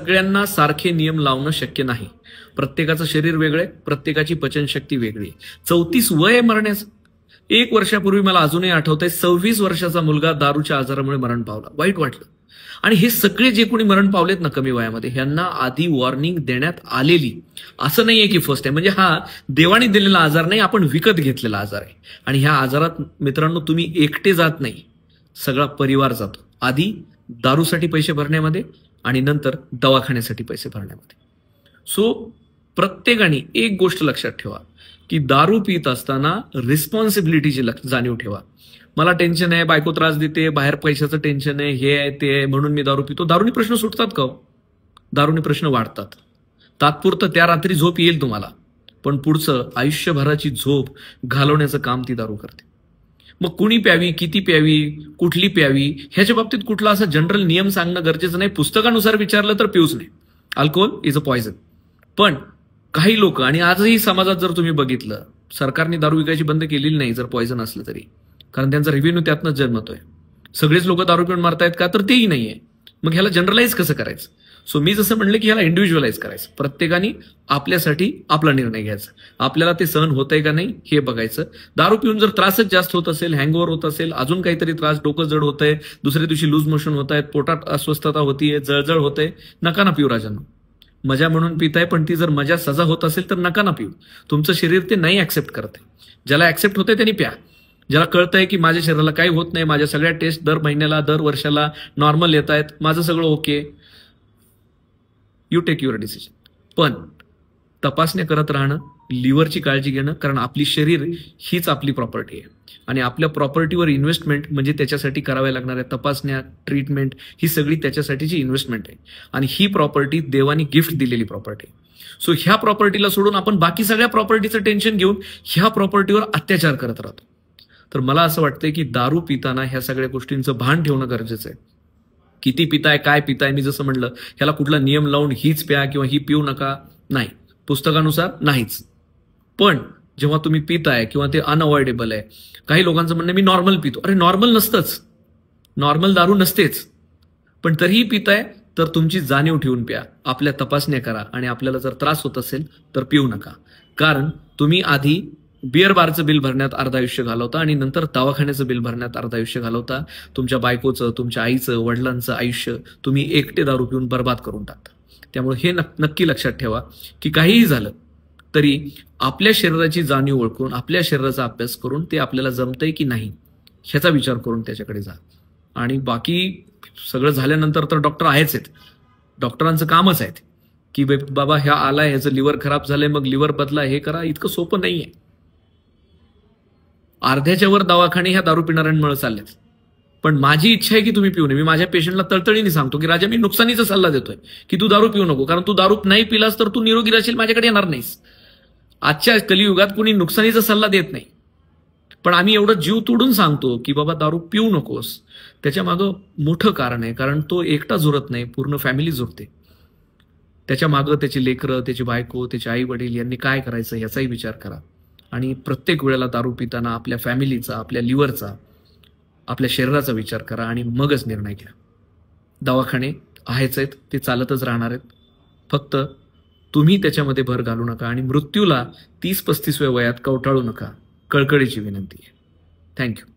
सगळ्यांना सारखे नियम लावणं शक्य नाही. प्रत्येकाचं शरीर वेगळं आहे, प्रत्येकाची पचनशक्ती वेगळी आहे. 34 वय आहे मरण्याचं. 1 वर्षापूर्वी मला अजूनही आठवतंय 26 वर्षाचा मुलगा दारूच्या आजारामुळे मरण पावला. वाईट वाटलं. आणि हे सगळे जे कोणी मरण पावलेत ना कमी वयामध्ये, ह्यांना आधी वॉर्निंग देण्यात आलेली. असं नाहीये की फर्स्ट आहे. म्हणजे हा देवाने दिलेला आजार नाही, आपण विकत घेतलेला आजार आहे. आणि ह्या आजारात मित्रांनो तुम्ही एकटे जात नाही, सगळा परिवार जातो. आधी दारूसाठी पैसे भरण्यामध्ये आणि नंतर दवाखान्यासाठी पैसे भरण्यामध्ये. सो प्रत्येकाने एक गोष्ट लक्षात ठेवा की दारू पित असताना रिस्पॉन्सिबिलिटीची जाणीव ठेवा. मला टेन्शन आहे, बायको त्रास देते, बाहेर पैशाचं टेन्शन आहे, हे आहे ते आहे, म्हणून मी दारू पितो. दारूने प्रश्न सुटतात का? दारूने प्रश्न वाढतात. तात्पुरतं त्या रात्री झोप येईल तुम्हाला, पण पुढचं आयुष्यभराची झोप घालवण्याचं काम ती दारू करते. मग कुणी प्यावी, किती प्यावी, कुठली प्यावी, ह्याच्या बाबतीत कुठला असा जनरल नियम सांगणं गरजेचं नाही. पुस्तकानुसार विचारलं तर पिऊच नाही. Alcohol is a poison. पण काही लोक, आणि आजही समाजात जर तुम्ही बघितलं, सरकारने दारू विकायची बंद केलेली नाही जर पॉयझन असलं तरी, कारण त्यांचा रेव्हेन्यू त्यातनंच जन्मतोय. सगळेच लोक दारू पिऊन मारतायत का? तर तेही नाहीये. मग ह्याला जनरलाइज कसं करायचं? सो मी जसं म्हणलं की ह्याला इंडिव्हिज्युअलाइज करायचं. प्रत्येकाने आपल्यासाठी आपला निर्णय घ्यायचा. आपल्याला ते सहन होतंय का नाही हे बघायचं. दारू पिऊन जर त्रासच जास्त होत असेल, हँगओव्हर होत असेल, अजून काहीतरी त्रास, डोकं जड होतंय, दुसऱ्या दिवशी लूज मोशन होत आहेत, पोटात अस्वस्थता होतीये, जळजळ होतंय, नका ना पिऊ राजांनो. मजा म्हणून पिताय, पण ती जर मजा सजा होत असेल तर नका ना पिऊ. तुमचं शरीर ते नाही ऍक्सेप्ट करत आहे. ज्याला ऍक्सेप्ट होतंय त्यांनी प्या. ज्याला कळतंय की माझ्या शरीराला काही होत नाही, माझ्या सगळ्या टेस्ट दर महिन्याला दर वर्षाला नॉर्मल येत आहेत, माझं सगळं okay, you take your decision. पण तपासण्या करत राहणं, लिव्हरची काळजी घेणं, कारण आपली शरीर हीच आपली प्रॉपर्टी आहे. आणि आपल्या प्रॉपर्टीवर इन्व्हेस्टमेंट म्हणजे त्याच्यासाठी कराव्या लागणाऱ्या तपासण्या, ट्रीटमेंट, ही सगळी त्याच्यासाठीची इन्व्हेस्टमेंट आहे. आणि ही प्रॉपर्टी देवानी गिफ्ट दिलेली प्रॉपर्टी. सो ह्या प्रॉपर्टीला सोडून आपण बाकी सगळ्या प्रॉपर्टीचं टेन्शन घेऊन ह्या प्रॉपर्टीवर अत्याचार करत राहतो. तर मला असं वाटतंय की दारू पिताना ह्या सगळ्या गोष्टींचं भान ठेवणं गरजेचं आहे. किती पिताय, काय पिताय, मी जसं म्हणलं ह्याला कुठला नियम लावून हीच प्या किंवा ही पिऊ नका, नाही. पुस्तकानुसार नाहीच. पण जेव्हा तुम्ही पिताय किंवा ते अनअवॉइडेबल आहे, काही लोकांचं म्हणणं मी नॉर्मल पितो. अरे नॉर्मल नसतंच, नॉर्मल दारू नसतेच. पण तरीही पिताय तर तुमची जाणीव ठेवून प्या, आपल्या तपासण्या करा, आणि आपल्याला जर त्रास होत असेल तर पिऊ नका. कारण तुम्ही आधी बिअर बारचं बिल भरण्यात अर्ध आयुष्य घालवता आणि नंतर दवाखान्याचं बिल भरण्यात अर्ध आयुष्य घालवता. तुमच्या बायकोचं, तुमच्या आईचं, वडिलांचं आयुष्य तुम्ही एकटे दारू पिऊन बर्बाद करून टाकता. त्यामुळे हे नक्की लक्षात ठेवा की काहीही झालं तरी आपल्या शरीराची जाणीव ओळखून, आपल्या शरीराचा अभ्यास करून ते आपल्याला जमतंय की नाही ह्याचा विचार करून त्याच्याकडे जा. आणि बाकी सगळं झाल्यानंतर तर डॉक्टर आहेच आहेत. डॉक्टरांचं कामच आहे की बाबा ह्या आलाय, ह्याचं लिव्हर खराब झालंय, मग लिव्हर बदला, हे करा. इतकं सोपं नाहीये. अर्ध्याच्या वर दवाखाने ह्या दारू पिणाऱ्यांमुळे चाललेत. पण माझी इच्छा आहे की तुम्ही पिऊ नये. मी माझ्या पेशंटला तळतळीने सांगतो की राजा, मी नुकसानीचा सल्ला देतोय की तू दारू पिऊ नको, कारण तू दारू नाही पिलास तर तू निरोगी राहशील, माझ्याकडे येणार नाहीस. आजच्या कलियुगात कुणी नुकसानीचा सल्ला देत नाही. पण आम्ही एवढं जीव तोडून सांगतो की बाबा दारू पिऊ नकोस. त्याच्या मागं मोठं कारण आहे, कारण तो एकटा जुरत नाही, पूर्ण फॅमिली जुरते. त्याच्या मागं त्याची लेकरं, त्याची बायको, त्याचे आई वडील यांनी काय करायचं याचाही विचार करा. आणि प्रत्येक वेळेला दारू पिताना आपल्या फॅमिलीचा, आपल्या लिव्हरचा, आपल्या शरीराचा विचार करा आणि मगच निर्णय घ्या. दवाखाने आहेच आहेत, ते चालतच राहणार आहेत. फक्त तुम्ही त्याच्यामध्ये भर घालू नका आणि मृत्यूला 30-35व्या वयात कवटाळू नका. कळकळीची विनंती आहे. थँक्यू.